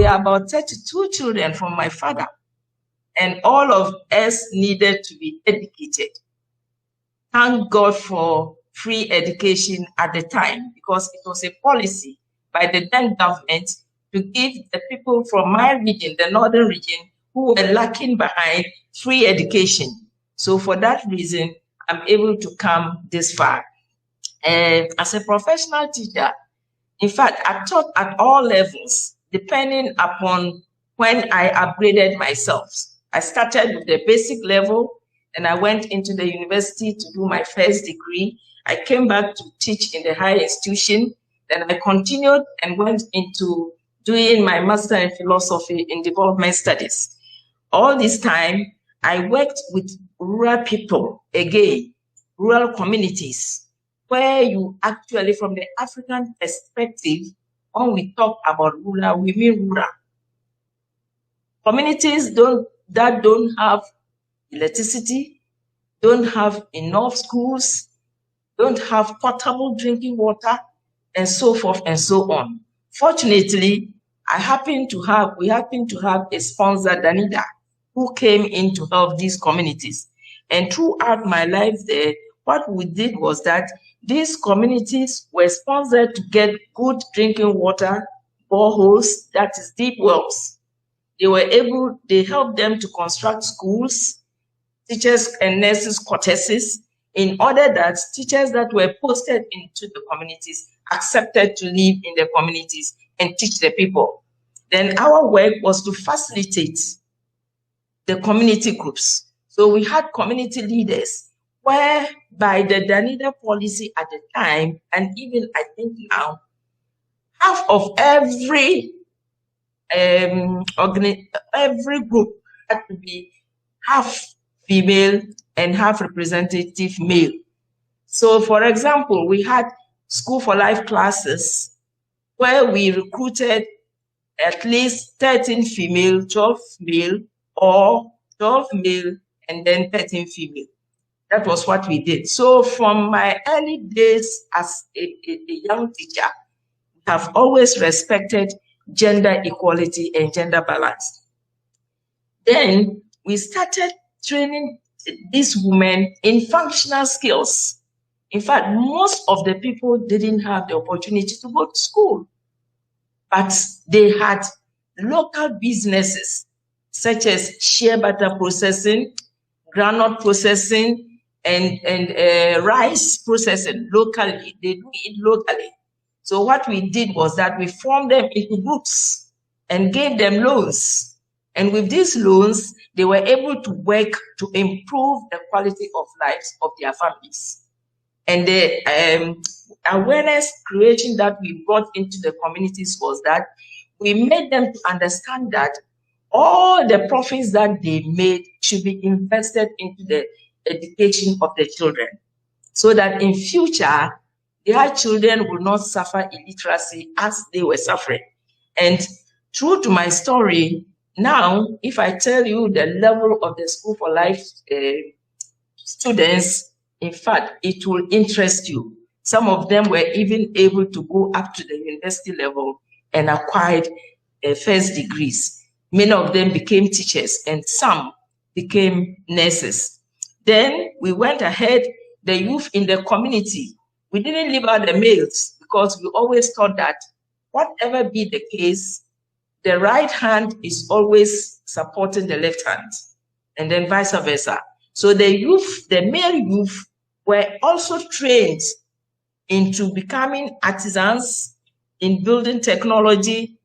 are about 32 children from my father, and all of us needed to be educated. Thank God for free education at the time, because it was a policy by the then government to give the people from my region, the northern region, who were lacking behind, free education. So for that reason, I'm able to come this far. As a professional teacher, in fact, I taught at all levels, depending upon when I upgraded myself. I started with the basic level, and I went into the university to do my first degree. I came back to teach in the higher institution. Then I continued and went into doing my master in philosophy in development studies. All this time, I worked with rural people, again, rural communities, where you actually, from the African perspective, when we talk about rural, we mean rural. Communities that don't have electricity, don't have enough schools, don't have potable drinking water, and so forth and so on. Fortunately, we happen to have a sponsor, Danida, who came in to help these communities. And throughout my life there, what we did was that these communities were sponsored to get good drinking water, boreholes, that is deep wells. They helped them to construct schools, teachers and nurses' quarters, in order that teachers that were posted into the communities accepted to live in the communities and teach the people. Then our work was to facilitate the community groups. So we had community leaders, where by the Danida policy at the time, and even I think now, half of every group had to be half female and half representative male. So for example, we had School for Life classes where we recruited at least 13 female, 12 male, or 12 male and then 13 female. That was what we did. So from my early days as a young teacher, I have always respected gender equality and gender balance. Then we started training these women in functional skills. In fact, most of the people didn't have the opportunity to go to school, but they had local businesses such as shea butter processing, groundnut processing, and rice processing locally. They do it locally. So what we did was that we formed them into groups and gave them loans. And with these loans, they were able to work to improve the quality of lives of their families. And the awareness creation that we brought into the communities was that we made them to understand that all the profits that they made should be invested into the education of the children, so that in future, their children will not suffer illiteracy as they were suffering. And true to my story, now, if I tell you the level of the School for Life students, in fact, it will interest you. Some of them were even able to go up to the university level and acquired first degrees. Many of them became teachers and some became nurses. Then we went ahead, the youth in the community. We didn't leave out the males because we always thought that whatever be the case, the right hand is always supporting the left hand, and then vice versa. So the youth, the male youth, were also trained into becoming artisans in building technology,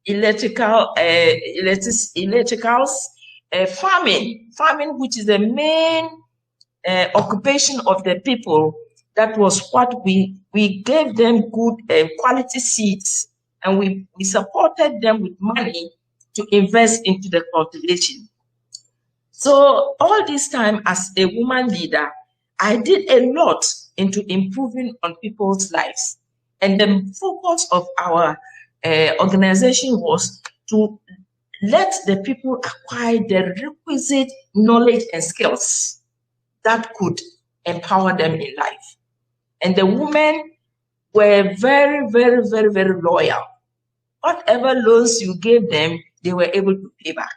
electricals, farming, which is the main occupation of the people. That was what we gave them good quality seeds, and we supported them with money to invest into the cultivation. So all this time as a woman leader, I did a lot into improving on people's lives. And the focus of our organization was to let the people acquire the requisite knowledge and skills that could empower them in life. And the women were very, very, very, very loyal. whatever loans you gave them, they were able to pay back.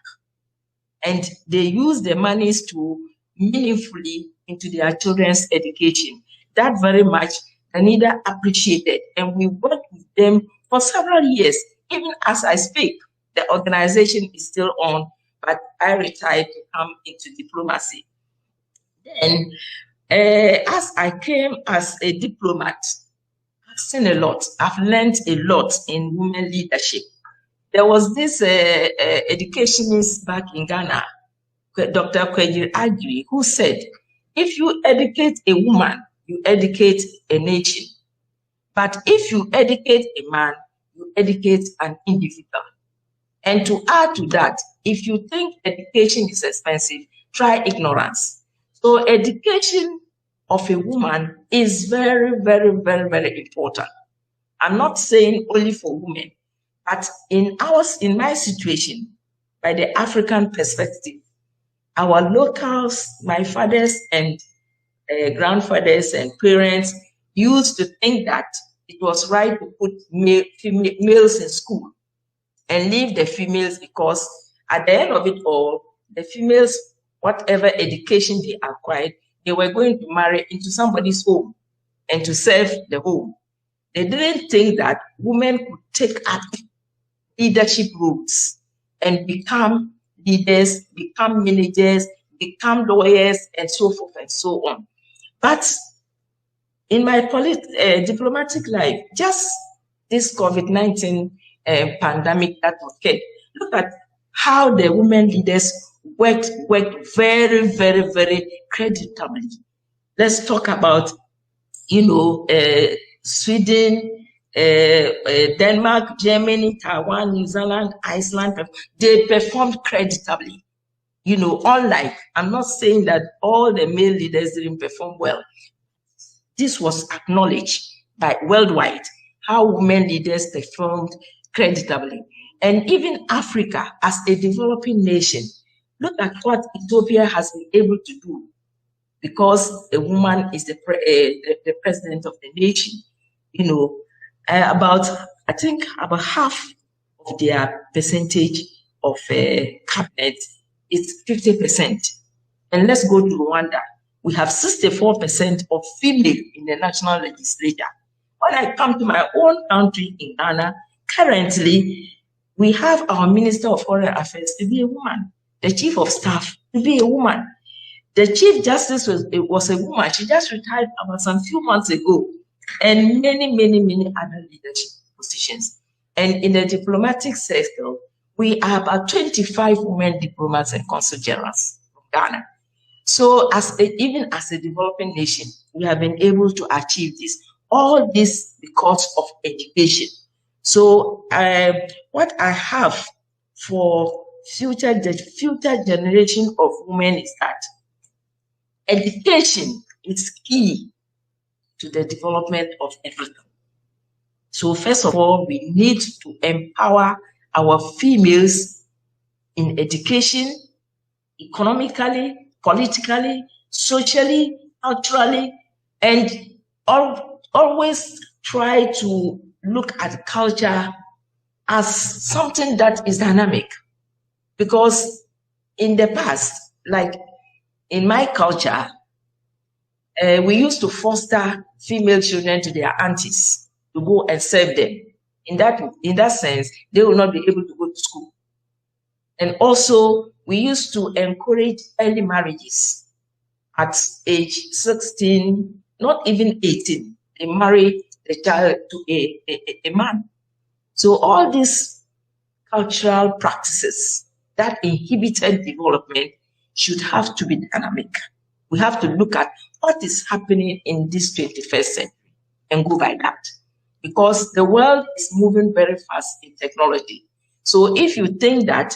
And they used the monies to meaningfully into their children's education. That very much Anita appreciated, and we worked with them for several years. Even as I speak, the organization is still on, but I retired to come into diplomacy. Then, as I came as a diplomat, I've seen a lot. I've learned a lot in women leadership. There was this educationist back in Ghana, Dr. Kwejiri Agui, who said, if you educate a woman, you educate a nation. But if you educate a man, you educate an individual. And to add to that, if you think education is expensive, try ignorance. So education of a woman is very, very, very, very important. I'm not saying only for women, but in my situation, by the African perspective, our locals, my fathers and grandfathers and parents used to think that it was right to put males in school and leave the females, because at the end of it all, the females, whatever education they acquired, they were going to marry into somebody's home and to serve the home. They didn't think that women could take up leadership roles and become leaders, become managers, become lawyers, and so forth and so on. But in my diplomatic life, just this COVID-19 pandemic that occurred, look at how the women leaders worked very, very, very creditably. Let's talk about, Sweden, Denmark, Germany, Taiwan, New Zealand, Iceland. They performed creditably. Unlike, I'm not saying that all the male leaders didn't perform well. This was acknowledged by worldwide, how women leaders performed creditably. And even Africa, as a developing nation, look at what Ethiopia has been able to do, because a woman is the president of the nation. About half of their percentage of cabinet is 50%. And let's go to Rwanda. We have 64% of female in the national legislature. When I come to my own country in Ghana, currently, we have our Minister of Foreign Affairs to be a woman, the Chief of Staff to be a woman. The Chief Justice was a woman. She just retired about some few months ago, and many, many, many other leadership positions. And in the diplomatic sector, we are about 25 women diplomats and consul generals from Ghana. So even as a developing nation, we have been able to achieve this. All this because of education. So what I have for the future generation of women is that education is key to the development of everything. So first of all, we need to empower our females in education, economically, politically, socially, culturally, and always try to look at culture as something that is dynamic. Because in the past, like in my culture, we used to foster female children to their aunties to go and serve them. In that sense, they will not be able to go to school. And also, we used to encourage early marriages at age 16, not even 18. They marry the child to a man. So all these cultural practices that inhibited development should have to be dynamic. We have to look at what is happening in this 21st century and go by that. Because the world is moving very fast in technology. So if you think that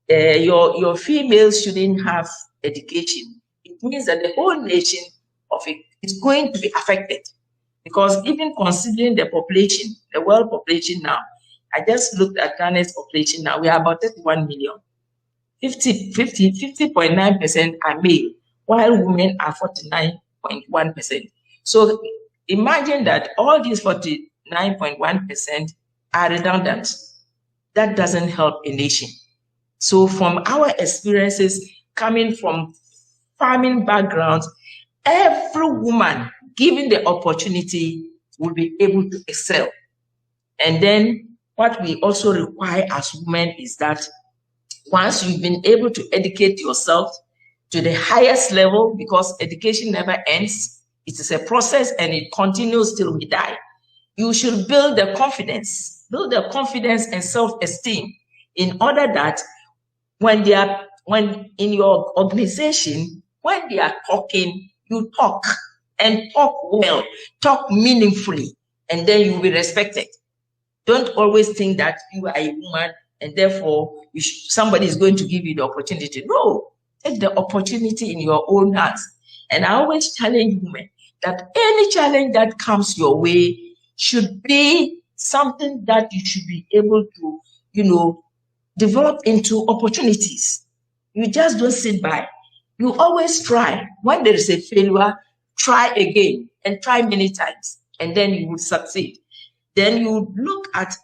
your females shouldn't have education, it means that the whole nation of it is going to be affected. Because even considering the population, the world population now, I just looked at Ghana's population now, we are about 31 million. 50.9% are male, while women are 49.1%. So imagine that all these 49.1% are redundant. that doesn't help a nation. So from our experiences coming from farming backgrounds, every woman given the opportunity will be able to excel. And then what we also require as women is that once you've been able to educate yourself to the highest level, because education never ends, it is a process and it continues till we die. You should build the confidence and self-esteem in order that when in your organization, when they are talking, you talk and talk well, talk meaningfully, and then you will be respected. Don't always think that you are a woman and therefore somebody is going to give you the opportunity. No, take the opportunity in your own hands. And I always challenge women that any challenge that comes your way should be something that you should be able to, develop into opportunities. You just don't sit by. You always try. When there is a failure, try again and try many times, and then you will succeed. Then you look at,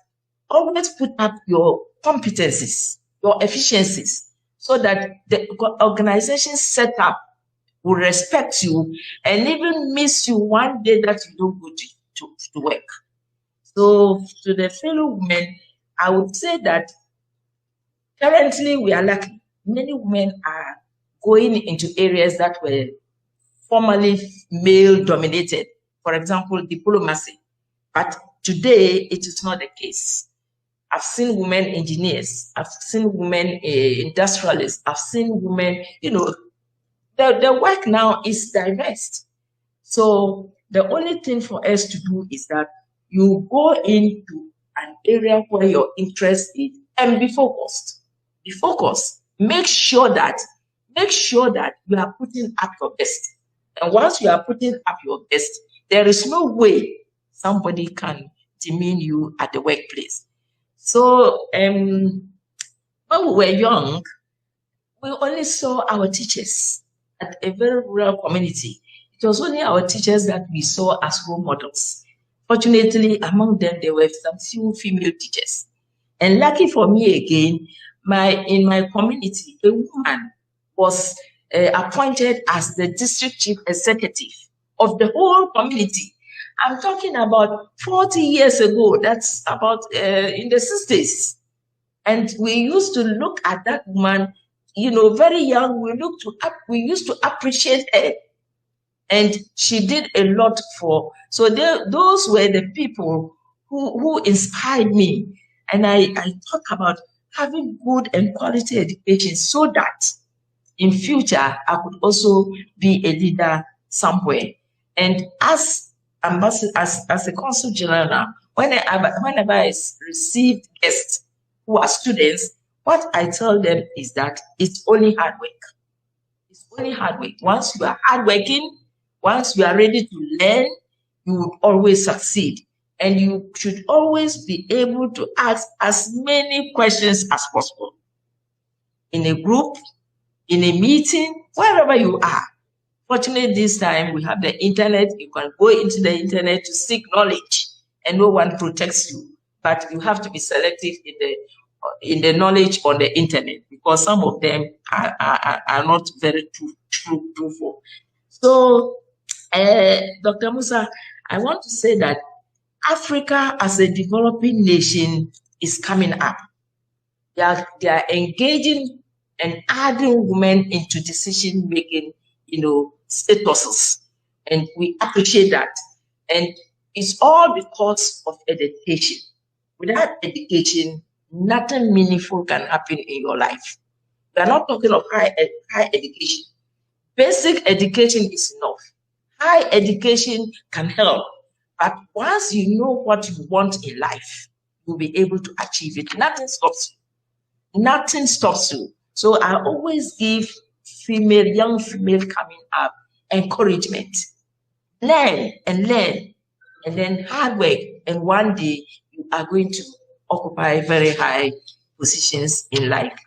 always put up your competencies, your efficiencies, so that the organization setup will respect you and even miss you one day that you don't go to work. So to the fellow women, I would say that currently we are lucky. Many women are going into areas that were formerly male dominated. For example, diplomacy. But today, it is not the case. I've seen women engineers. I've seen women industrialists. I've seen women, the work now is diverse. So the only thing for us to do is that you go into an area where your interest is and be focused. Be focused. Make sure that you are putting up your best. And once you are putting up your best, there is no way somebody can demean you at the workplace. So when we were young, we only saw our teachers at a very rural community. It was only our teachers that we saw as role models. Fortunately, among them, there were some few female teachers. And lucky for me again, in my community, a woman was appointed as the district chief executive of the whole community. I'm talking about 40 years ago. That's about in the 60s. And we used to look at that woman, very young. We used to appreciate her. And she did a lot so those were the people who inspired me. And I talk about having good and quality education so that in future, I could also be a leader somewhere. And as a consul general, whenever I receive guests who are students, what I tell them is that it's only hard work. It's only hard work. Once you are hardworking, once you are ready to learn, you will always succeed. And you should always be able to ask as many questions as possible. In a group, in a meeting, wherever you are. Fortunately, this time we have the internet. You can go into the internet to seek knowledge, and no one protects you. But you have to be selective in the knowledge on the internet, because some of them are not very truthful. So, Dr. Musa, I want to say that Africa as a developing nation is coming up. They are engaging and adding women into decision-making, statuses. And we appreciate that. And it's all because of education. Without education, nothing meaningful can happen in your life. We are not talking of high education. Basic education is enough. High education can help. But once you know what you want in life, you'll be able to achieve it. Nothing stops you. Nothing stops you. So I always give young female coming up encouragement. Learn, and then hard work. And one day you are going to occupy very high positions in life.